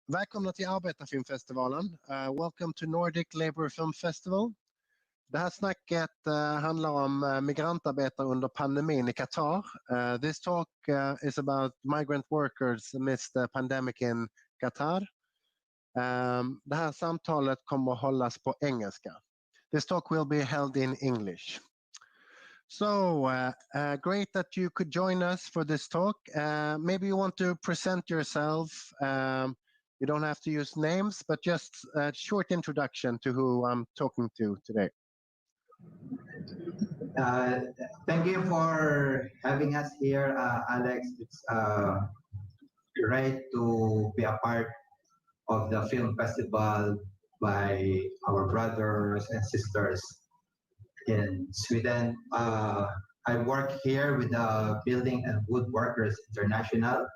Välkomna till Arbetarfilmfestivalen. Welcome to Nordic Labour Film Festival. Det här snacket handlar om migrantarbetare under pandemin i Qatar. This talk is about migrant workers amidst the pandemic in Qatar. Det här samtalet kommer att hållas på engelska. This talk will be held in English. So, great that you could join us for this talk. Maybe you want to present yourself. You don't have to use names, but just a short introduction to who I'm talking to today. Thank you for having us here, Alex. It's great to be a part of the film festival by our brothers and sisters in Sweden. I work here with the Building and Woodworkers International.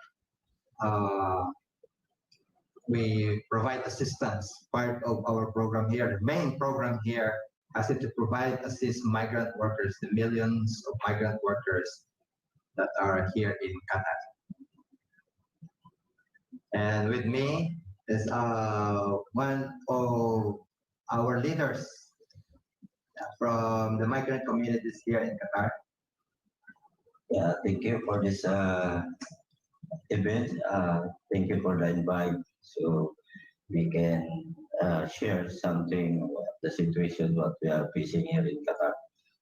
We provide assistance, part of our program here. The main program here has to provide assist migrant workers, the millions of migrant workers that are here in Qatar. And with me is one of our leaders from the migrant communities here in Qatar. Yeah, thank you for this event. Thank you for the invite, so we can share something about the situation what we are facing here in Qatar.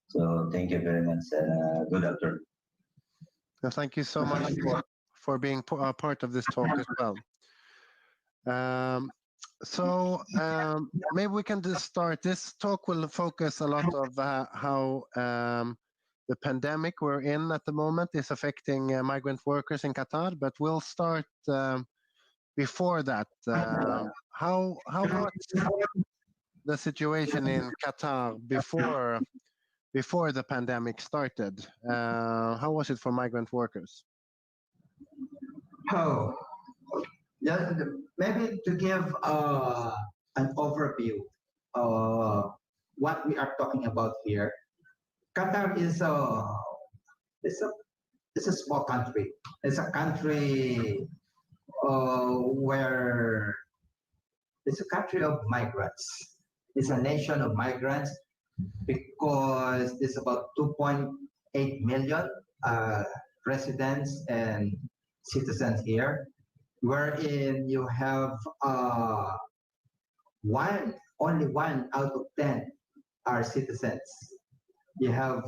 So thank you very much. Good afternoon. Well, thank you so much for being part of this talk as well. Maybe we can just start. This talk will focus a lot of how the pandemic we're in at the moment is affecting migrant workers in Qatar, but we'll start before that. How was the situation in Qatar before the pandemic started? How was it for migrant workers? Oh, yeah, maybe to give an overview of what we are talking about here. Qatar is a small country. It's a country where it's a country of migrants. It's a nation of migrants because it's about 2.8 million residents and citizens here, wherein you have only one out of 10 are citizens. You have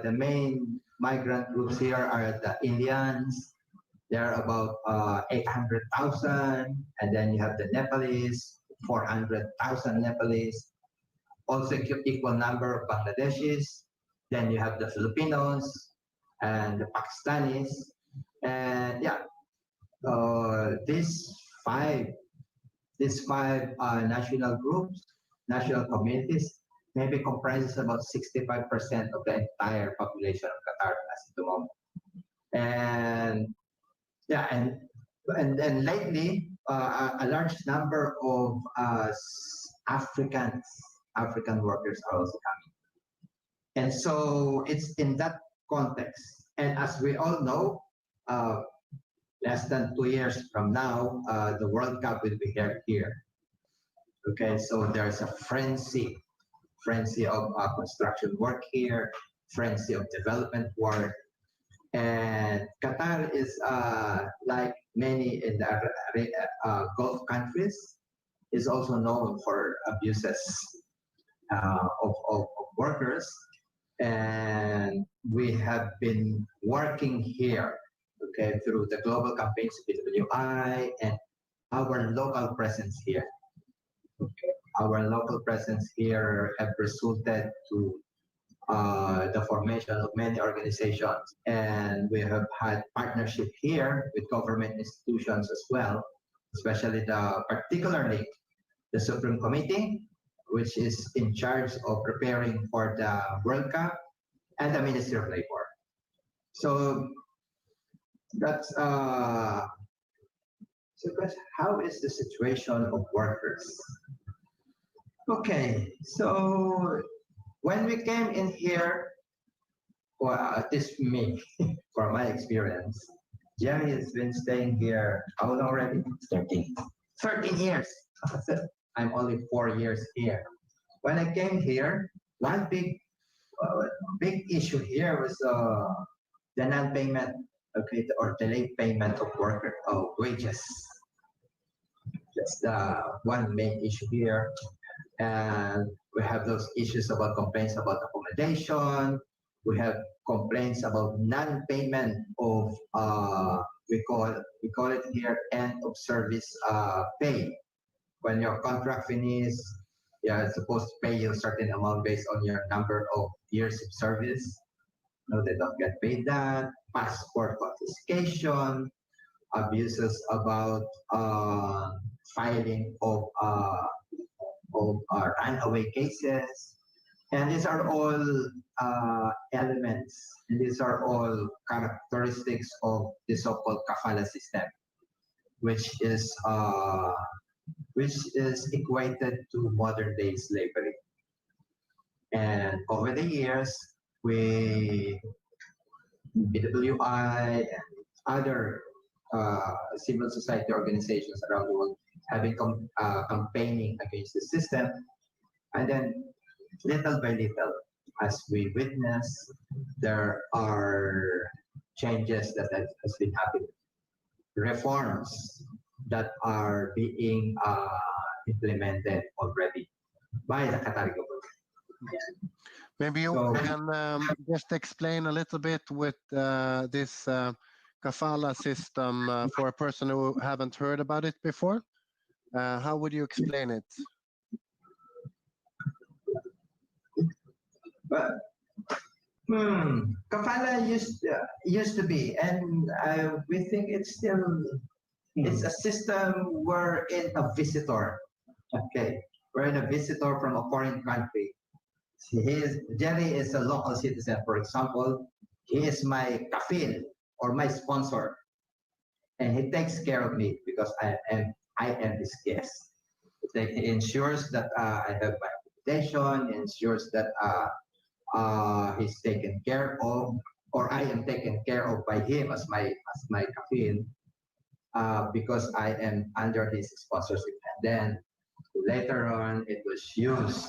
the main migrant groups here are the Indians. There are about 800,000, and then you have the Nepalese, 400,000 Nepalese. Also equal number of Bangladeshis. Then you have the Filipinos and the Pakistanis, and yeah, these five national groups, national communities, maybe comprises about 65% of the entire population of Qatar as at the moment. And yeah, and then lately, a large number of African workers are also coming. And so it's in that context. And as we all know, less than 2 years from now, the World Cup will be here. Okay, so there's a frenzy of construction work here, frenzy of development work. And Qatar is like many in the Gulf countries, is also known for abuses of workers. And we have been working here, okay, through the global campaigns BWI and our local presence here. Okay. Our local presence here have resulted to the formation of many organizations, and we have had partnership here with government institutions as well, especially particularly the Supreme Committee, which is in charge of preparing for the World Cup, and the Ministry of Labor. So that's so how is the situation of workers Okay, so when we came in here, well, at least me, from my experience, Jerry has been staying here how long already? 13. 13 years. I'm only 4 years here. When I came here, one big issue here was the non-payment, okay, or delayed payment of worker wages. That's the one main issue here. And we have those issues about complaints about accommodation. We have complaints about non-payment of we call it here end of service pay. When your contract finishes, it's supposed to pay you a certain amount based on your number of years of service. No, they don't get paid that. Passport confiscation, abuses about filing of runaway cases. And these are all elements, and these are all characteristics of the so-called kafala system, which is equated to modern day slavery. And over the years, we, BWI and other civil society organizations around the world have been campaigning against the system. And then little by little, as we witness, there are changes that has been happening, reforms that are being implemented already by the Qatar government. Maybe you So- can just explain a little bit with this kafala system for a person who haven't heard about it before. How would you explain it? But kafala used to be, and we think it's still it's a system wherein a visitor, okay, wherein a visitor from a foreign country. Jerry is a local citizen, for example. He is my kafil or my sponsor, and he takes care of me because I am his guest. He ensures that I have my accommodation, ensures that he's taken care of, or I am taken care of by him as my kafil, because I am under his sponsorship. And then later on, it was used,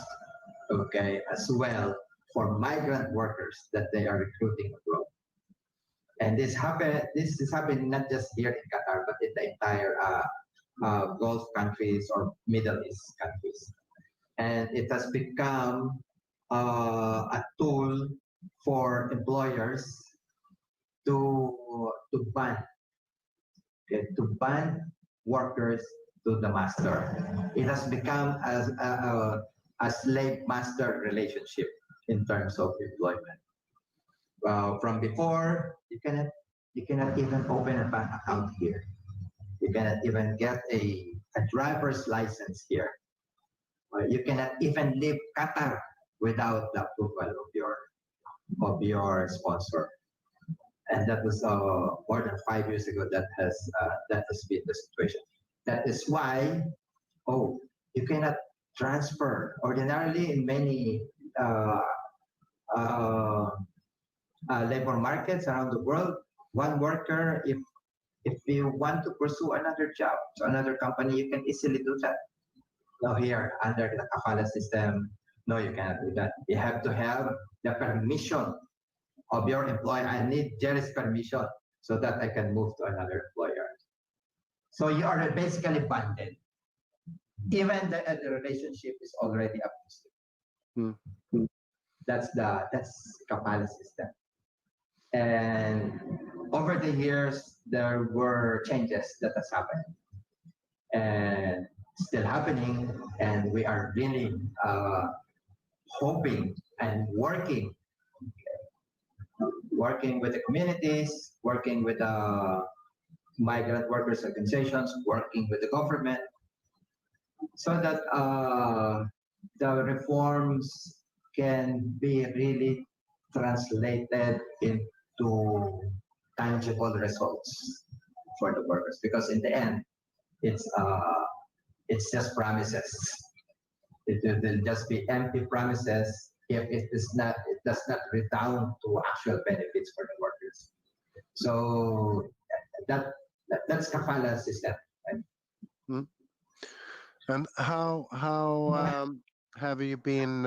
okay, as well for migrant workers that they are recruiting abroad. And this is happening not just here in Qatar, but in the entire Gulf countries or Middle East countries. And it has become a tool for employers to ban, okay, to ban workers to the master. It has become as a slave master relationship in terms of employment. From before, you cannot even open a bank account here. You cannot even get a driver's license here. You cannot even leave Qatar without the approval of your sponsor. And that was more than 5 years ago. That has been the situation. That is why, you cannot transfer ordinarily in many labor markets around the world. One worker, if you want to pursue another job to another company, you can easily do that. Now here, under the kafala system, no, you cannot do that. You have to have the permission of your employer. I need Jerry's permission so that I can move to another employer. So you are basically bonded. Even the relationship is already abusive. That's kafala system. And over the years, there were changes that has happened, and still happening. And we are really hoping and working with the communities, working with the migrant workers organizations, working with the government, so that the reforms can be really translated into tangible results for the workers. Because in the end, it's just promises. It will just be empty promises if it does not redound to actual benefits for the workers. So that's kafala system. Right? Mm. And how have you been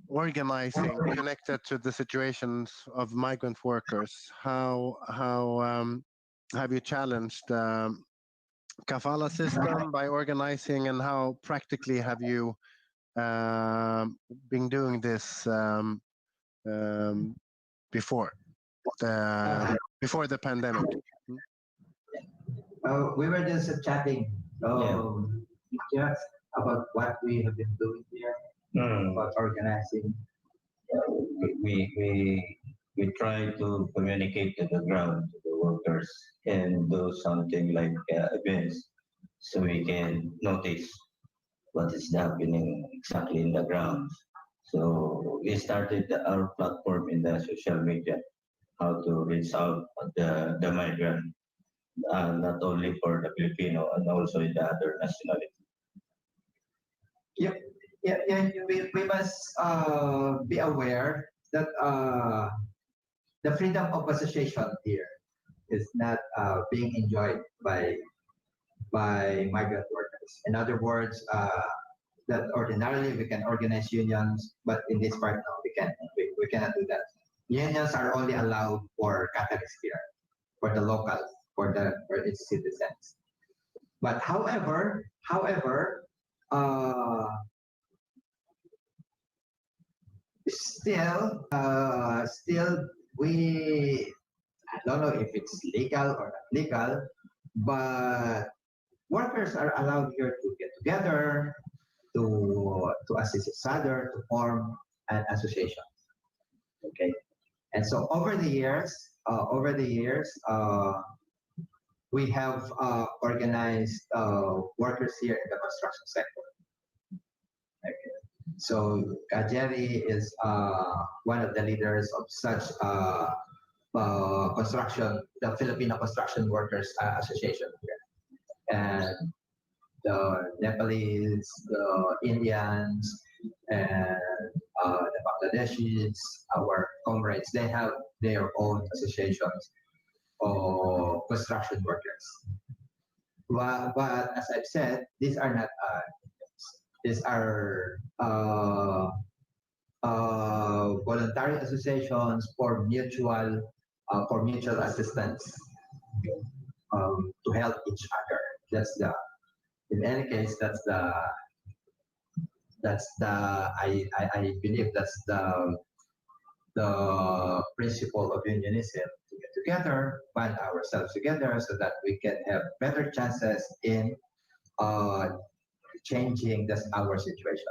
organizing connected to the situations of migrant workers? How have you challenged kafala system by organizing, and how practically have you been doing this before the pandemic? We were just chatting just about what we have been doing here, about organizing. We try to communicate to the ground, to the workers, and do something like events, so we can notice what is happening exactly in the ground. So we started our platform in the social media, how to reach out the migrant, not only for the Filipino and also in the other nationality. Yep. Yeah, we must be aware that the freedom of association here is not being enjoyed by migrant workers. In other words, that ordinarily we can organize unions, but in this part, no, we can't. We cannot do that. Unions are only allowed for Qataris here, for the locals, for its citizens. But however, still, we, I don't know if it's legal or not legal, but workers are allowed here to get together, to assist each other, to form an association. Okay, and so over the years, we have organized workers here in the construction sector. Okay. So Kajeri is one of the leaders of such construction, the Filipino Construction Workers Association here. And the Nepalese, the Indians, and the Bangladeshis, our comrades, they have their own associations of construction workers. But as I've said, these are not these are voluntary associations for mutual assistance to help each other. That's the, in any case, that's the I believe that's the principle of unionism, to get together, band ourselves together so that we can have better chances in changing our situation.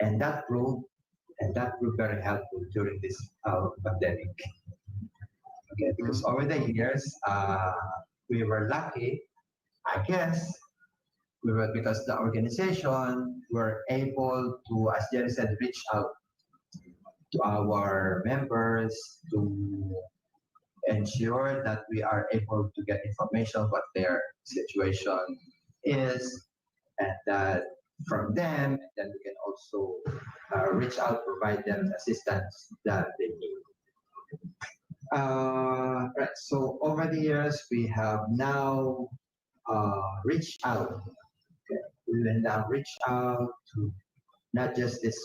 And that proved very helpful during this pandemic. Okay, because over the years, we were lucky, I guess, because the organization were able to, as Jerry said, reach out to our members to ensure that we are able to get information what their situation is, and that from them, then we can also reach out, provide them assistance that they need. Right. So over the years, we have now reached out. Okay. We will now reach out to not just these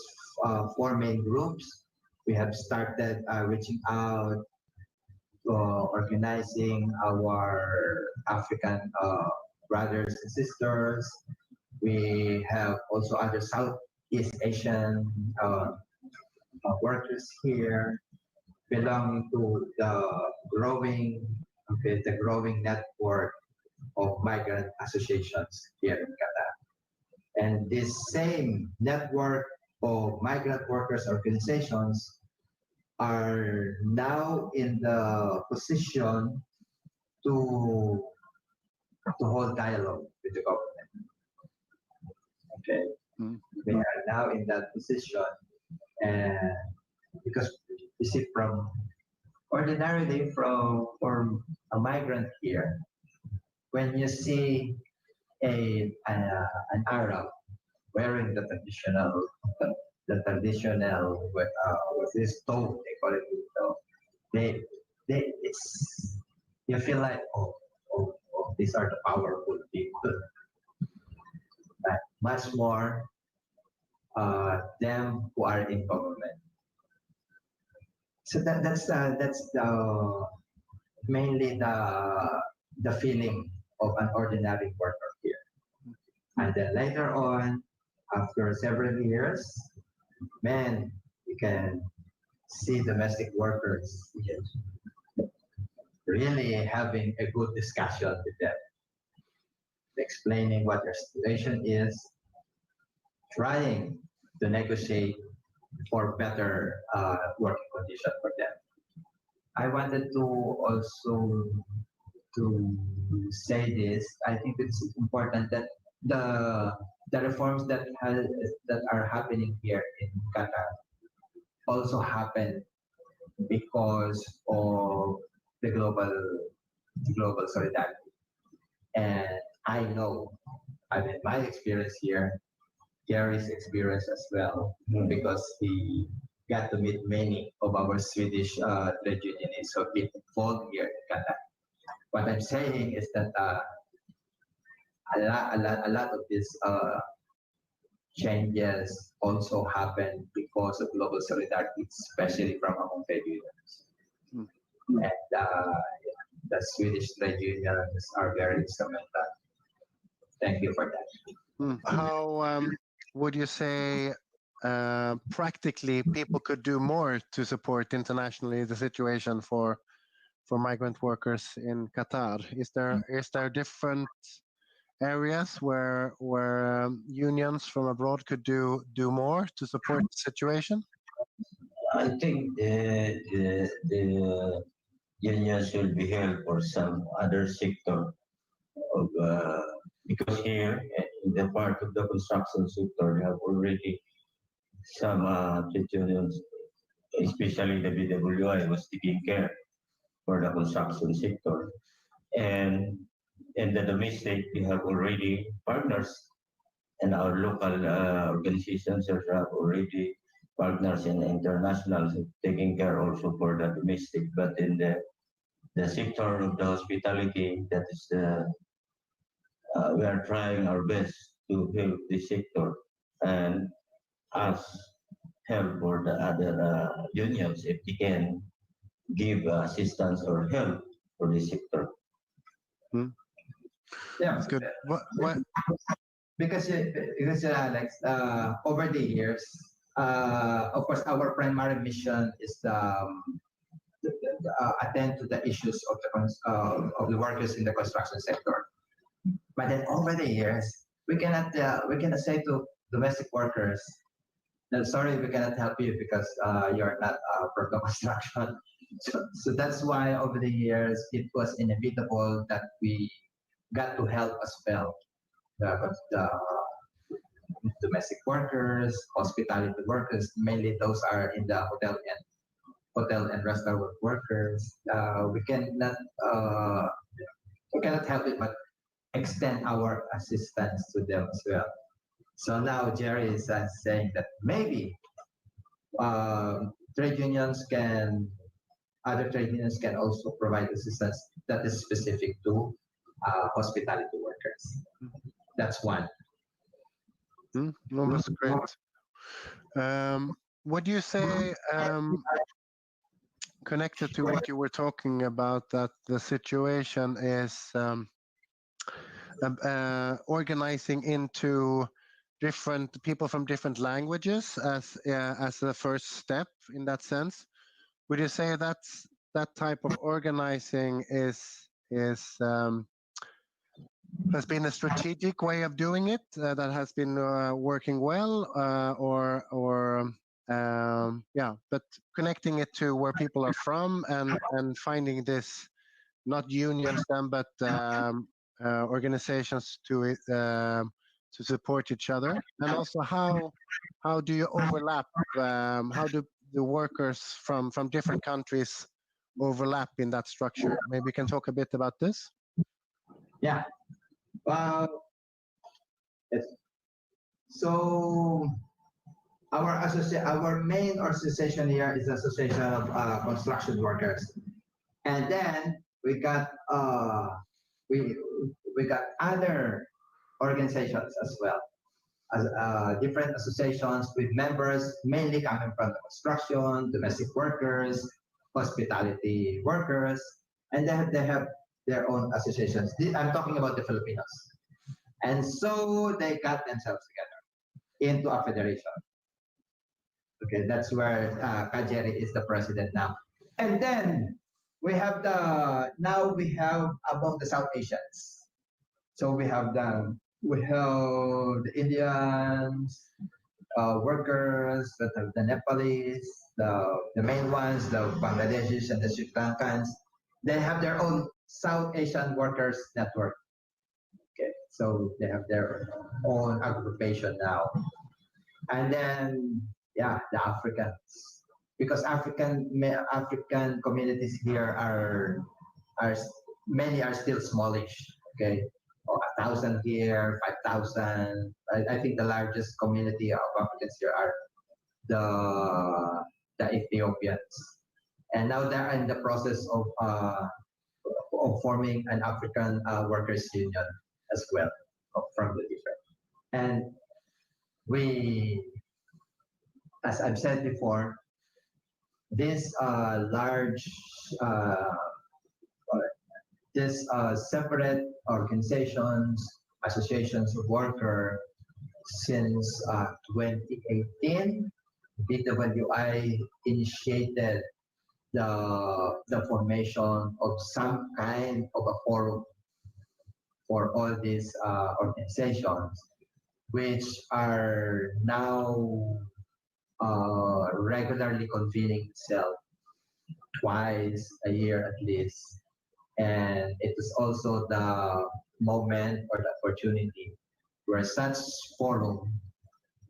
four main groups. We have started reaching out, organizing our African brothers and sisters. We have also other Southeast Asian workers here, belonging to the growing network of migrant associations here in Qatar. And this same network of migrant workers organizations are now in the position to hold dialogue with the government. Okay, they are now in that position, and because you see, from ordinarily from a migrant here, when you see an Arab wearing the traditional with this toga, they call it. So they it's you feel like these are the powerful people, but much more them who are in government. So that's the mainly the feeling of an ordinary worker here. And then later on, after several years, man, you can see domestic workers really having a good discussion with them, explaining what their situation is, trying to negotiate for better working condition for them. I wanted to also to say this. I think it's important that the reforms that are happening here in Qatar also happen because of the global solidarity. And I know, I mean, my experience here, Gary's experience as well, because he got to meet many of our Swedish trade unionists who have been involved here in Qatar. What I'm saying is that a lot of these changes also happen because of global solidarity, especially from among trade unions. And the Swedish trade unions are very instrumental. Thank you for that. How would you say practically people could do more to support internationally the situation for migrant workers in Qatar? Is there different areas where unions from abroad could do more to support the situation? I think the union should be held for some other sector of because here in the part of the construction sector we have already some trade unions, especially the BWI was taking care for the construction sector, and in the domestic we have already partners, and our local organizations have already partners in international taking care also for the domestic, but in the sector of the hospitality, that is we are trying our best to help the sector and ask help for the other unions if they can give assistance or help for the sector. Yeah, That's good. What? because Alex, over the years, of course, our primary mission is attend to the issues of the workers in the construction sector. But then over the years, we cannot say to domestic workers, no, sorry, we cannot help you because you're not from the construction. So that's why over the years it was inevitable that we got to help as well the domestic workers, hospitality workers, mainly those are in the hotel and restaurant workers. We cannot help it, but extend our assistance to them as well. So now Jerry is saying that maybe other trade unions can also provide assistance that is specific to hospitality workers. That's one. No, that's great. What do you say, connected to what you were talking about, that the situation is organizing into different people from different languages as the first step in that sense? Would you say that type of organizing has been a strategic way of doing it that has been working well, but connecting it to where people are from and finding this, not unions then, but organizations to support each other, and also how do you overlap? How do the workers from different countries overlap in that structure? Maybe you can talk a bit about this. Yeah. Yes. So our main association here is the Association of Construction Workers, and then we got we we got other organizations as well, as different associations with members mainly coming from the construction, domestic workers, hospitality workers, and they have their own associations. I'm talking about the Filipinos, and so they got themselves together into a federation. Okay, that's where Kajeri is the president now. And then we have now we have among the South Asians. So we have the Indians, workers, the Nepalese, the main ones, the Bangladeshis and the Sri Lankans. They have their own South Asian Workers Network. Okay, so they have their own aggregation now. And then, yeah, the Africans, because African communities here are many are still smallish. Okay, 1,000 here, 5,000. I think the largest community of Africans here are the Ethiopians, and now they're in the process of forming an African workers union as well from the different. And we, as I've said before, this large, this separate organizations, associations of workers since 2018, BWI initiated the formation of some kind of a forum for all these organizations, which are now regularly convening itself twice a year at least. And it is also the moment or the opportunity where such forum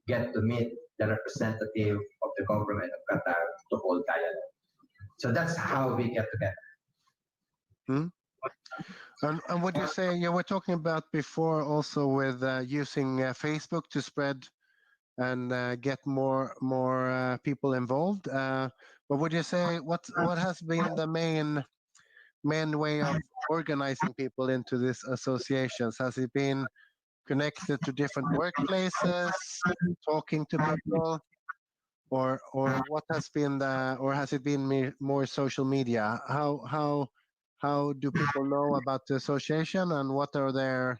get to meet the representative of the government of Qatar to hold dialogue. So that's how we get together. And what you say, you were talking about before also with using Facebook to spread and get more people involved. But would you say what has been the main way of organizing people into these associations? Has it been connected to different workplaces, talking to people, or what has been or has it been more social media? How do people know about the association, and what are their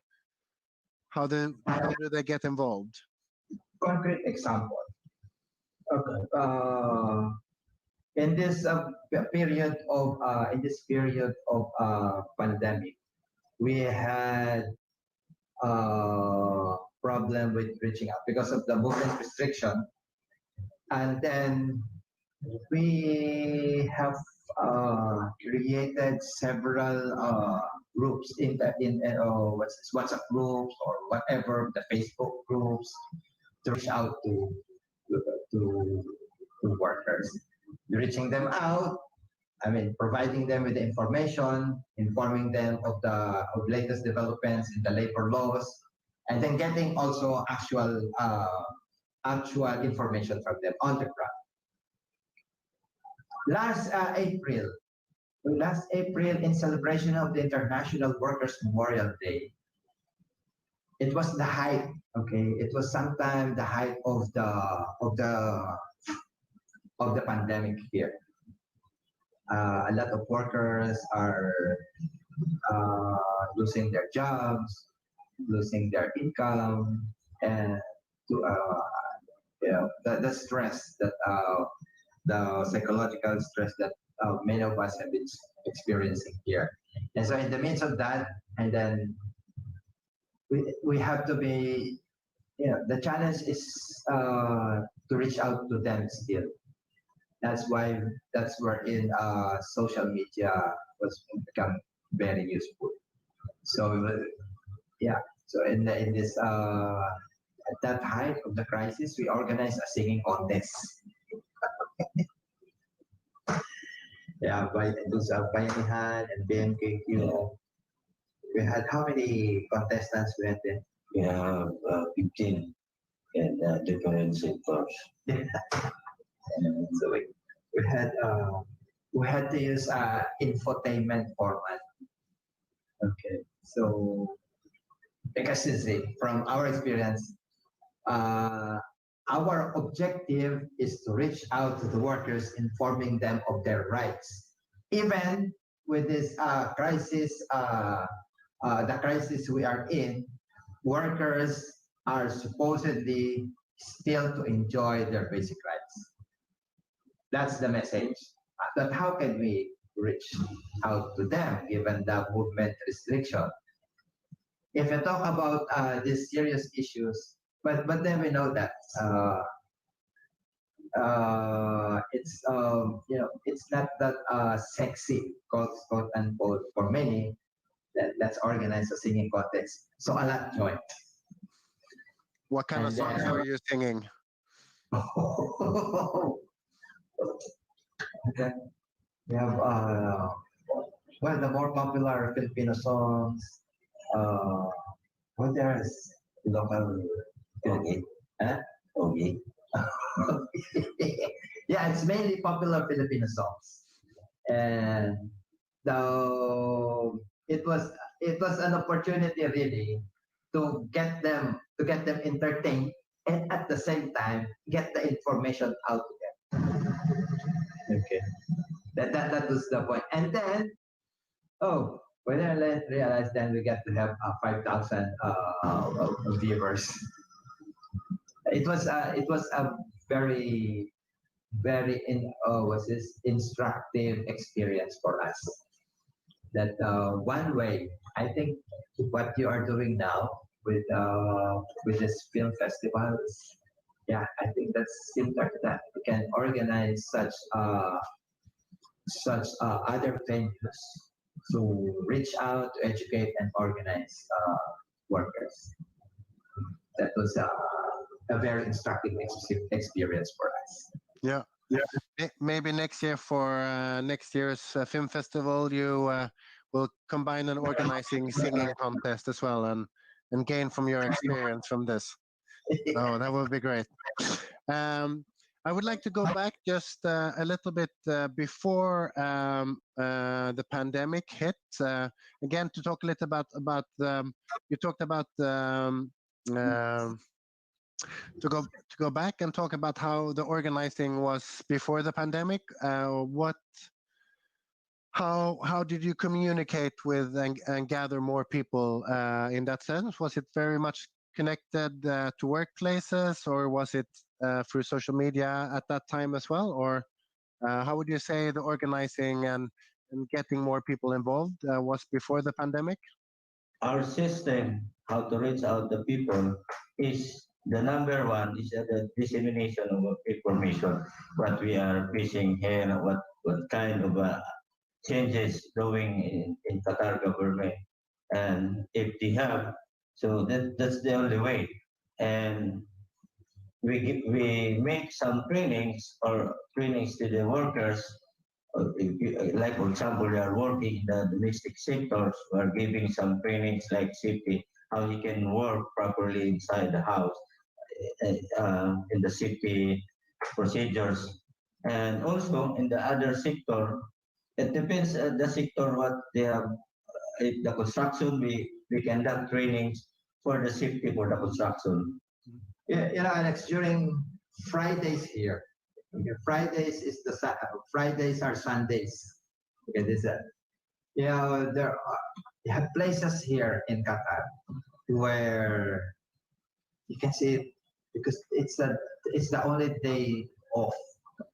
how do they get involved? Concrete example. Okay. In this period of pandemic, we had problem with reaching out because of the movement restriction, and then we have created several groups in WhatsApp groups or whatever, the Facebook groups, to reach out to workers, reaching them out. I mean, providing them with the information, informing them of the latest developments in the labor laws, and then getting also actual information from them on the ground. Last April, in celebration of the International Workers' Memorial Day, it was the height. Okay, it was sometime the height of the pandemic here. A lot of workers are losing their jobs, losing their income, and the stress that the psychological stress that many of us have been experiencing here. And so in the midst of that, and then we have to be, the challenge is to reach out to them still. That's where social media was become very useful. So so in this at that height of the crisis, we organized a singing contest. By those Bayanihan and BMKQ. We had how many contestants we had there? we have 15 in different sectors. And so we had to use infotainment format. Okay, so because you see, from our experience, our objective is to reach out to the workers, informing them of their rights. Even with this crisis, the crisis we are in, workers are supposedly still to enjoy their basic rights. That's the message. But how can we reach out to them given the movement restriction? If you talk about these serious issues, but then we know that it's it's not that sexy, quote unquote, for many. That's organized a singing contest. So a lot join. What kind of songs are you singing? Okay. We have well, the more popular Filipino songs. What there is Local, okay. Huh? Okay. yeah, it's mainly popular Filipino songs, and though it was an opportunity really to get them entertained and at the same time get the information out to them. Okay, that was the point. And then when I realized, then we got to have 5,000 viewers. It was a very instructive experience for us. That one way, I think what you are doing now with this film festival, yeah, I think that's similar to that. We can organize such other venues to reach out, to educate, and organize workers. That was a very instructive experience for us. Yeah. Maybe next year for next year's film festival, you will combine an organizing singing contest as well and gain from your experience from this. Oh, that would be great. I would like to go back just a little bit before the pandemic hit. Again, to talk a little about you talked about to go back and talk about how the organizing was before the pandemic. How did you communicate with and gather more people in that sense? Was it very much connected to workplaces, or was it through social media at that time as well? Or how would you say the organizing and getting more people involved was before the pandemic? Our system, how to reach out the people, is the number one is the dissemination of information. What we are facing here, what kind of changes going in Qatar government, and if they have, so that's the only way. And we make some trainings to the workers. Like for example, they are working in the domestic sectors. We are giving some trainings like safety, how he can work properly inside the house, in the safety procedures, and also in the other sector. It depends the sector what they have. If the construction, we conduct trainings for the safety for the construction. Yeah, Alex, during Fridays here, okay, Fridays are Sundays. Okay, this there are you have places here in Qatar where you can see it because it's the only day off.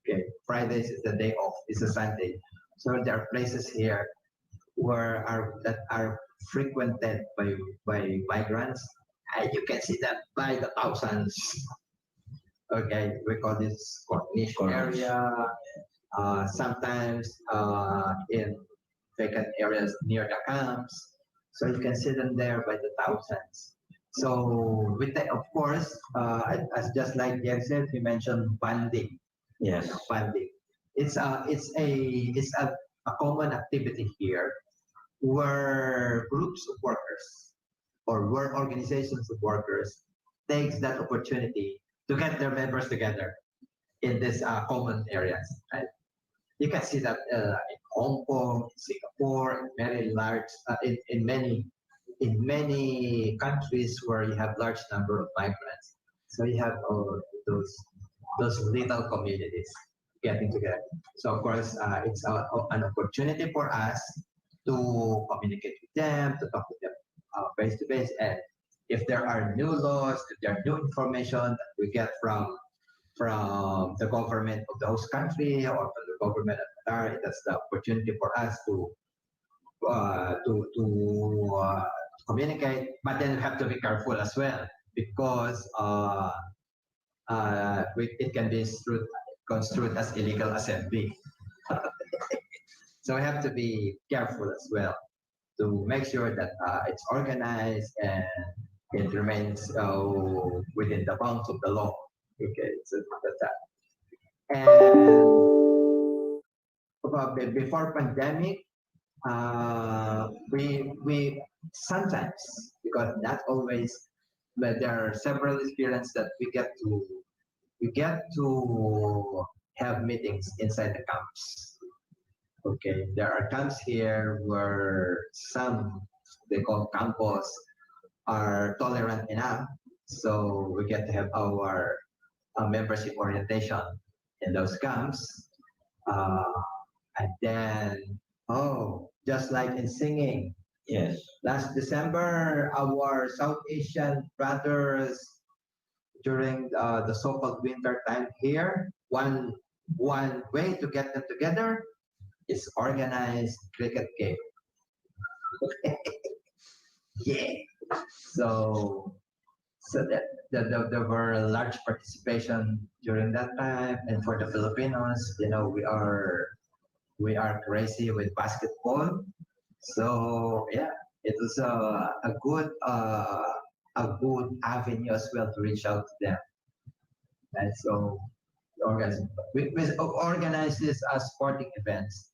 Okay, Fridays is the day off. It's a Sunday, so there are places here that are frequented by migrants. And you can see that by the thousands. Okay, we call this niche area. Sometimes in vacant areas near the camps, so you can see them there by the thousands. So with that, of course, as just like Jen said, you mentioned funding. Yes, Funding. It's a common activity here where groups of workers or where organizations of workers takes that opportunity to get their members together in these common areas. Right? You can see that in Hong Kong, Singapore, very large in many countries where you have large number of migrants. So you have those little communities getting together. So of course, it's an opportunity for us to communicate with them, to talk with them face to face, and if there are new laws, if there are new information that we get from the government of the host country or from the government of Qatar, that's the opportunity for us to communicate. But then we have to be careful as well because it can be construed as illegal assembly. So we have to be careful as well to make sure that it's organized and it remains within the bounds of the law. Okay, so that's that. And before pandemic, we sometimes, because not always, but there are several experiences that we get to have meetings inside the camps. Okay, there are camps here where some, they call campos, are tolerant enough, so we get to have our membership orientation in those camps. And then, just like in singing, Yes. last December, our South Asian brothers, during the so-called winter time here, one way to get them together is organized cricket game. Yeah. So that there were a large participation during that time, and for the Filipinos, we are crazy with basketball. So yeah, it was a good avenue as well to reach out to them. And so we organize this as sporting events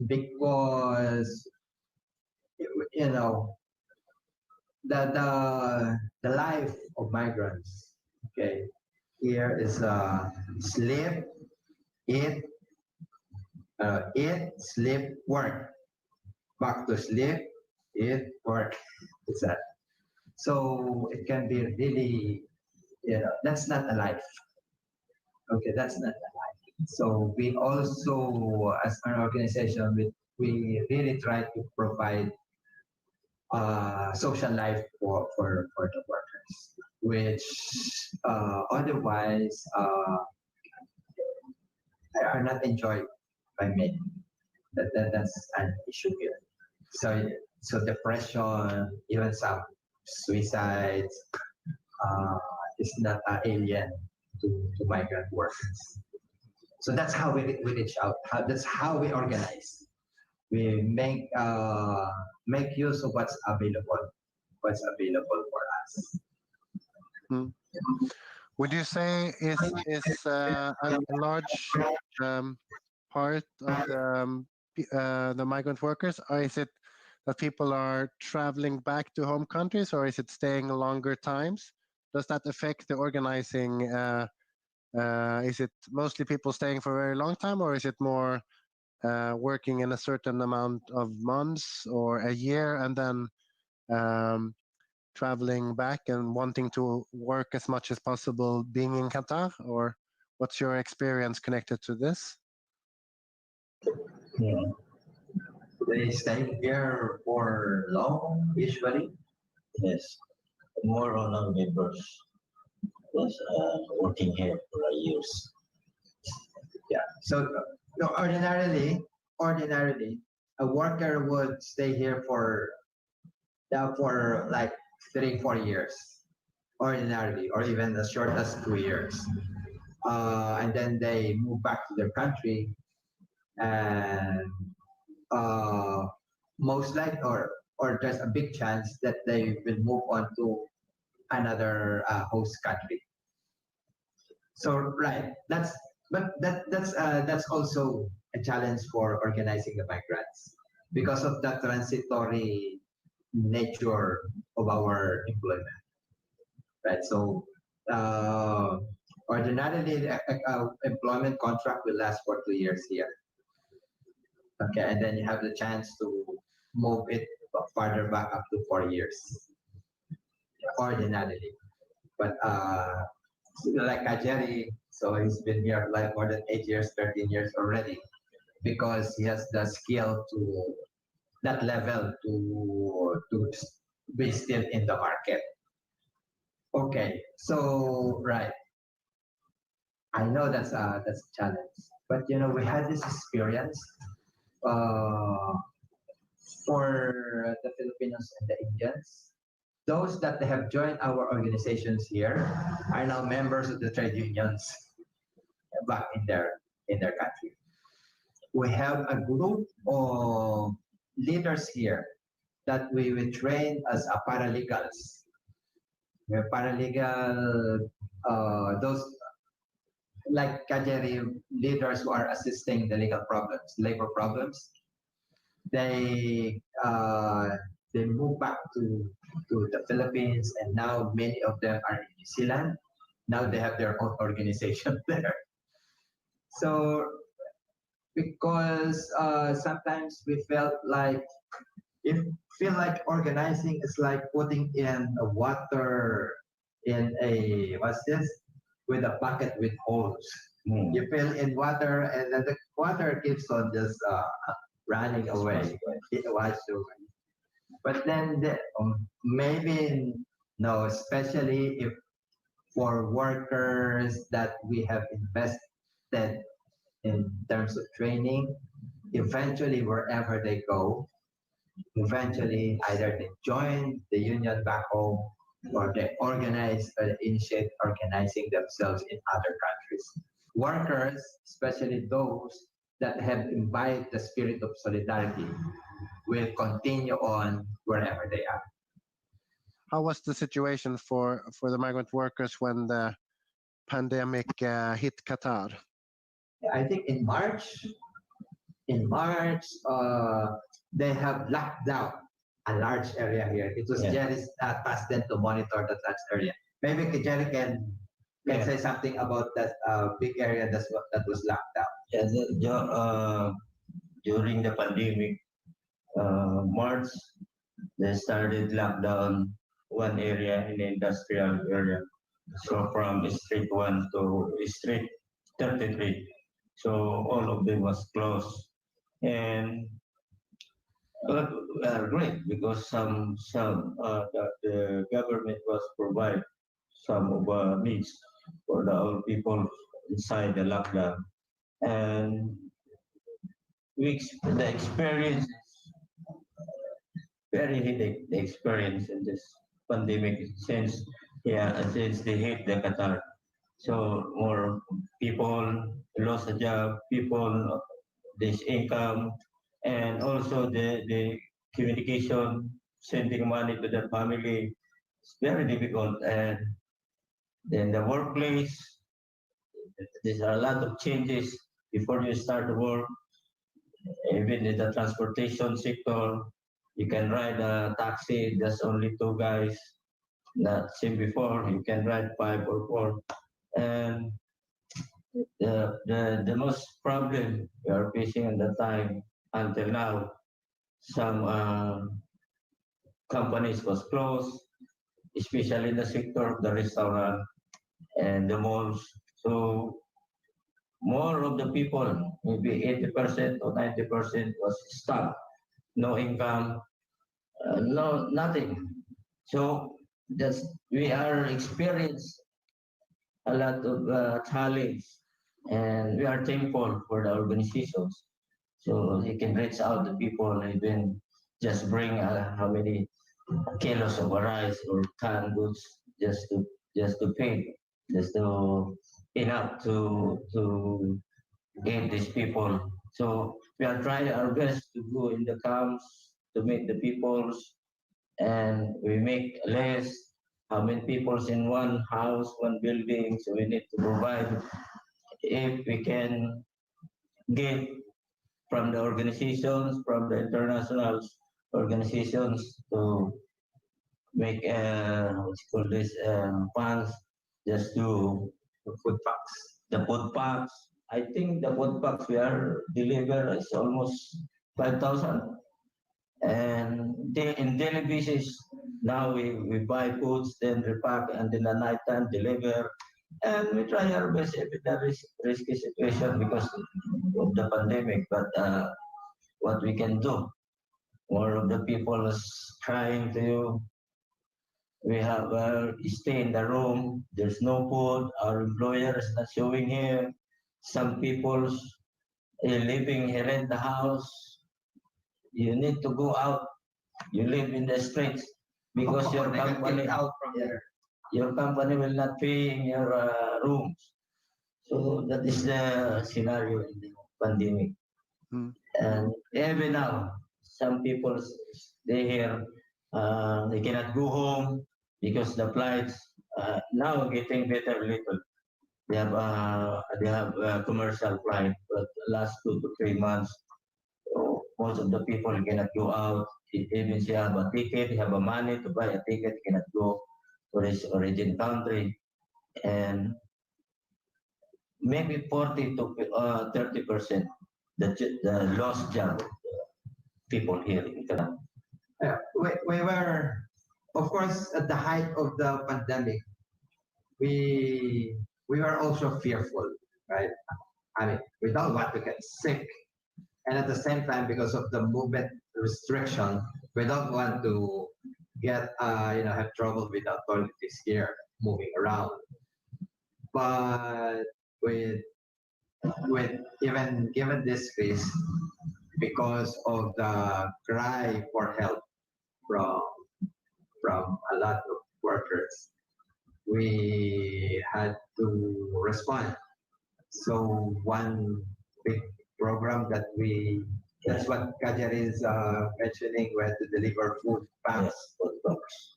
because the life of migrants. Okay, here is sleep, eat, sleep, work, back to sleep, eat, work. It's that. So it can be really, that's not a life. Okay, that's not a life. So we also, as an organization, we really try to provide social life for the workers, which otherwise are not enjoyed by many. That's an issue here. So depression, even some suicides, is not alien to migrant workers. So that's how we reach out. That's how we organize. We make use of what's available for us. Would you say is a large part of the migrant workers, or is it that people are traveling back to home countries, or is it staying longer times? Does that affect the organizing? Is it mostly people staying for a very long time, or is it more working in a certain amount of months or a year and then traveling back and wanting to work as much as possible being in Qatar? Or what's your experience connected to this? Yeah. They stay here for long, usually. Yes. More on our members. Yes, working here for years. Yeah. So ordinarily, a worker would stay here for like 3-4 years, ordinarily, or even as short as 2 years, and then they move back to their country, and most likely, or there's a big chance that they will move on to another host country. So right, that's also a challenge for organizing the migrants because of that transitory nature of our employment, right? So ordinarily, employment contract will last for 2 years here. Okay, and then you have the chance to move it farther back up to 4 years, ordinarily. But like Jerry, so he's been here like more than 8 years, 13 years already, because he has the skill to that level to be still in the market. Okay, so right, I know that's a challenge, but you know we had this experience for the Filipinos and the Indians. Those that have joined our organizations here are now members of the trade unions back in their country. We have a group of leaders here that we will train as a paralegals. We're paralegal, those like Kajeri leaders who are assisting the legal problems, labor problems. They move back to the Philippines, and now many of them are in New Zealand. Now they have their own organization there. So because sometimes we felt like organizing is like putting in a water in a with a bucket with holes. You fill in water and then the water keeps on just running away. It washes away. But then maybe no, especially if for workers that we have invested in terms of training, eventually wherever they go, eventually either they join the union back home or they organize or initiate organizing themselves in other countries. Workers, especially those that have imbibed the spirit of solidarity, will continue on wherever they are. How was the situation for the migrant workers when the pandemic hit Qatar? I think in March, they have locked down a large area here. It was Jerry's task then to monitor that large area. Maybe Jerry can say something about that big area that was locked down. Yeah, during the pandemic, March, they started lockdown one area in the industrial area. So from Street 1 to Street 33. So all of them was closed. And great because the government was provide some of needs for the old people inside the lockdown. And the experience is very headache, the experience in this pandemic since they hit the Qatar. So more people lost a job, people this income, and also the communication, sending money to their family, it's very difficult. And then the workplace, there's a lot of changes before you start work. Even in the transportation sector, you can ride a taxi, there's only two guys. Not same before, you can ride 5 or 4. And the most problem we are facing at the time until now, some companies was closed, especially in the sector of the restaurant and the malls. So more of the people, maybe 80% or 90% was stuck, no income, nothing. So we are experiencing a lot of challenge, and we are thankful for the organizations. So they can reach out to people, even just bring how many kilos of rice or canned goods just to feed, just to enough to get these people. So we are trying our best to go in the camps to meet the peoples, and we make a list how many people's in one house, one building. So we need to provide if we can get from the organizations, from the internationals, organizations to make what's called this funds just to Food packs. the food packs. I think the food packs we are deliver is almost 5,000. And in daily basis, now we buy foods, then repack, and in the night time deliver. And we try our best if it's a risky situation because of the pandemic. But what we can do, more of the people is trying to, we have stay in the room, there's no food, our employer is not showing here. Some people living here in the house, you need to go out, you live in the streets because your They got company kicked out from there. your company will not pay in your rooms. So that is the scenario in the pandemic. Hmm. And even now, some people stay here, they cannot go home because the flights now getting better a little. They have a commercial flight, but last 2 to 3 months, so most of the people cannot go out. Even if you have a ticket, you have a money to buy a ticket, cannot go to his origin country, and maybe 40 to 30% the lost job people here in Qatar. Yeah, we were, of course, at the height of the pandemic, we were also fearful, right? I mean, we don't want to get sick, and at the same time, because of the movement restriction, we don't want to get have trouble with authorities here moving around. But with even given this phase, because of the cry for help from a lot of workers, we had to respond. So one big program that that's what Qatar is mentioning, we had to deliver food packs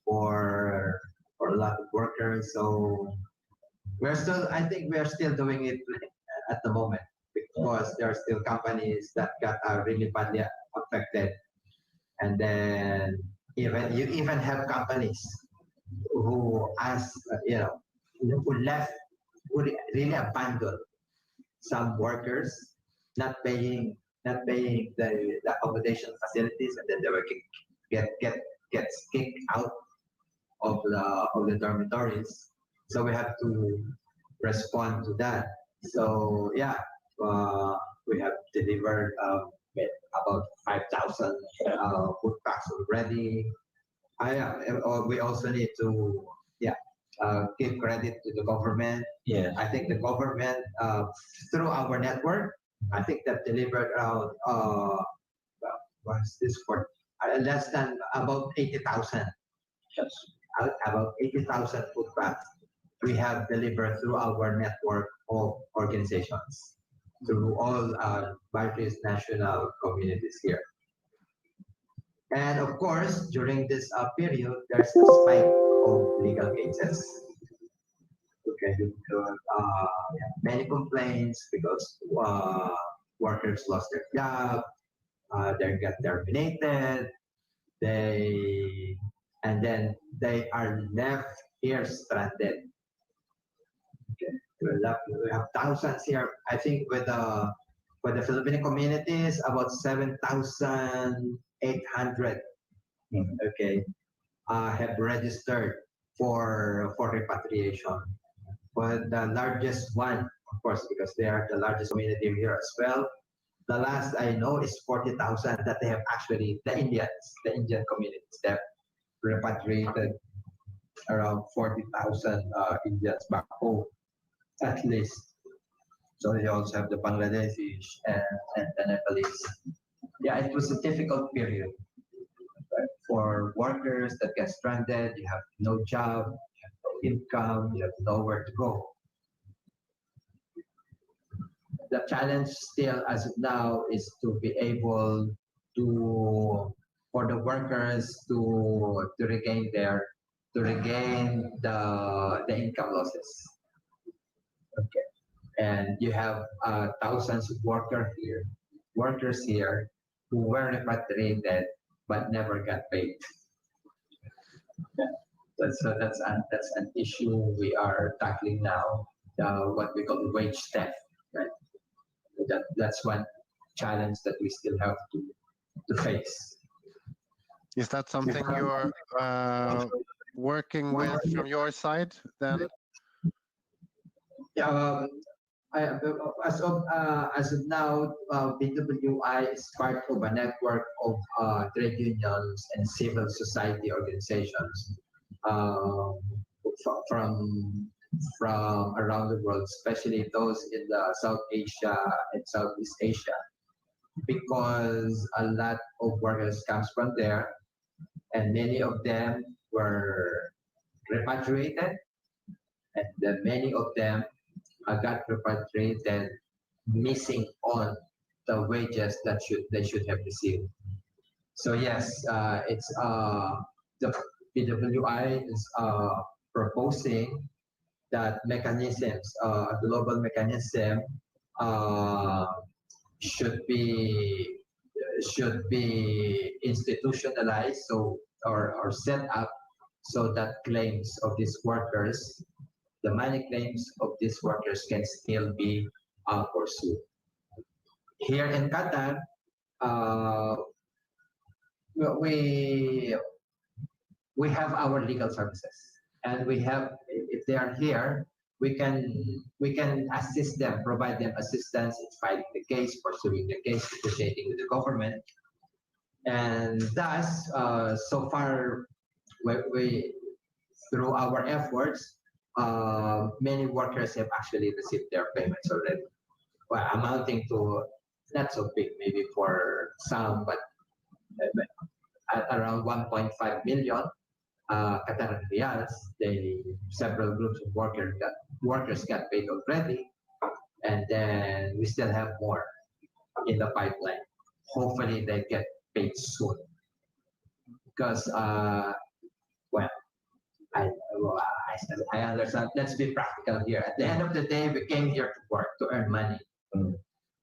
for a lot of workers. So I think we are still doing it at the moment because there are still companies that got really badly affected. And then you even have companies who who really abandoned some workers, not paying the accommodation facilities, and then they were gets kicked out of the dormitories. So we have to respond to that. So yeah, we have delivered about 5,000 food packs already. We also need to give credit to the government. Yeah. I think the government through our network, I think that delivered around what's this for less than about 80,000. Yes. About 80,000 food packs we have delivered through our network of organizations, through all various national communities here. And of course, during this period, there's a spike of legal cases. Okay, many complaints because workers lost their job, they got terminated, and then they are left here stranded. Okay, we have thousands here. I think with the Filipino communities, about 7,800. Okay, have registered for repatriation. But the largest one, of course, because they are the largest community here as well. The last I know is 40,000 that they have actually, the Indian communities, that repatriated around 40,000 Indians back home, at least. So they also have the Bangladeshis and the Nepalese. Yeah, it was a difficult period, right? For workers that get stranded. You have no job, you have no income, you have nowhere to go. The challenge still as of now is to be able for the workers to regain the income losses. Okay. And you have thousands of workers here who were repatriated but never got paid. That's an issue we are tackling now. What we call wage theft. Right? That's one challenge that we still have to face. Is that something you're working with from your side then? Um, as of now, BWI is part of a network of trade unions and civil society organizations from around the world, especially those in the South Asia and Southeast Asia, because a lot of workers comes from there, and many of them were repatriated, and many of them got repatriated missing on the wages that they should have received. So yes, it's the BWI is proposing that mechanisms, a global mechanism, should be institutionalized, so or set up so that claims of these workers, the money claims of these workers, can still be pursued. Here in Qatar, we have our legal services, and we have, if they are here, we can assist them, provide them assistance in filing the case, pursuing the case, negotiating with the government, and thus so far we through our efforts, many workers have actually received their payments already, well, amounting to not so big maybe for some, but at around 1.5 million Qatar riyals. Several groups of workers got paid already, and then we still have more in the pipeline. Hopefully they get paid soon, because well, I understand. Let's be practical here. At the end of the day, we came here to work, to earn money.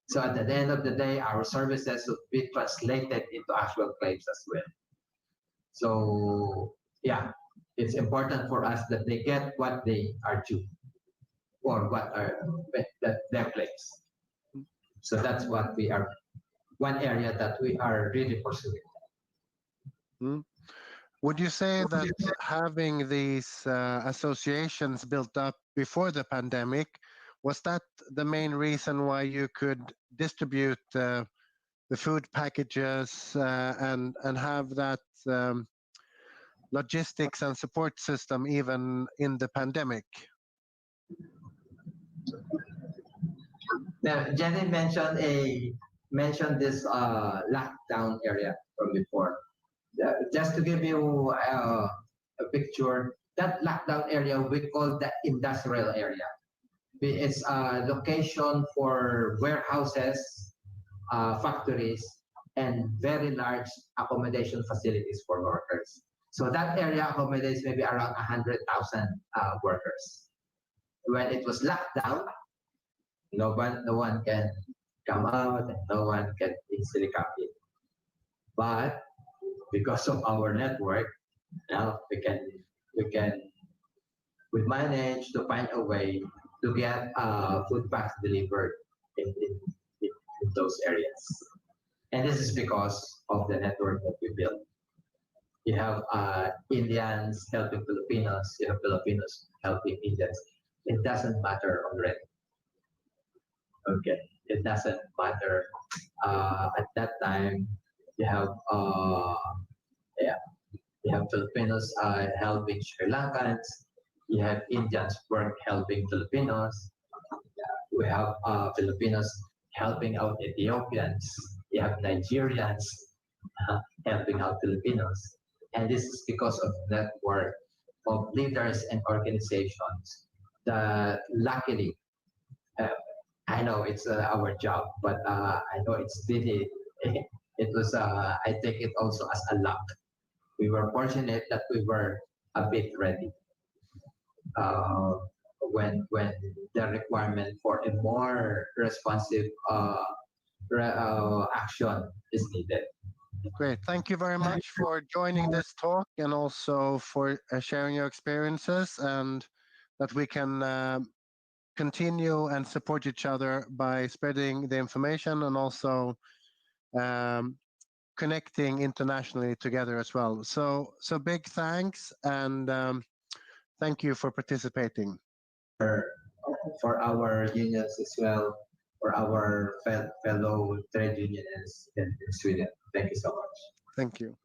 So at the end of the day, our services will be translated into actual claims as well. So yeah, it's important for us that they get what they are due, or what are their claims. So that's what we are, one area that we are really pursuing. Would you say that having these associations built up before the pandemic, was that the main reason why you could distribute the food packages and have that logistics and support system even in the pandemic? Now, Jenny mentioned this lockdown area from before. Just to give you a picture, that lockdown area we call the industrial area. It's a location for warehouses, factories, and very large accommodation facilities for workers. So that area accommodates maybe around 100,000 workers. When it was locked down, no one can come out, and no one can easily come in. But because of our network, now we managed to find a way to get food packs delivered in those areas. And this is because of the network that we built. You have Indians helping Filipinos, you have Filipinos helping Indians. It doesn't matter already. Okay, it doesn't matter. At that time, you have Filipinos helping Sri Lankans. You have Indians helping Filipinos. We have Filipinos helping out Ethiopians. You have Nigerians helping out Filipinos. And this is because of network of leaders and organizations that luckily, I know it's our job, but I know it's really, it was, I take it also as a luck. We were fortunate that we were a bit ready when the requirement for a more responsive action is needed. Great. Thank you very much for joining this talk and also for sharing your experiences, and that we can continue and support each other by spreading the information and also connecting internationally together as well. So big thanks, and thank you for participating. For our unions as well, for our fellow trade unionists in Sweden. Thank you so much. Thank you.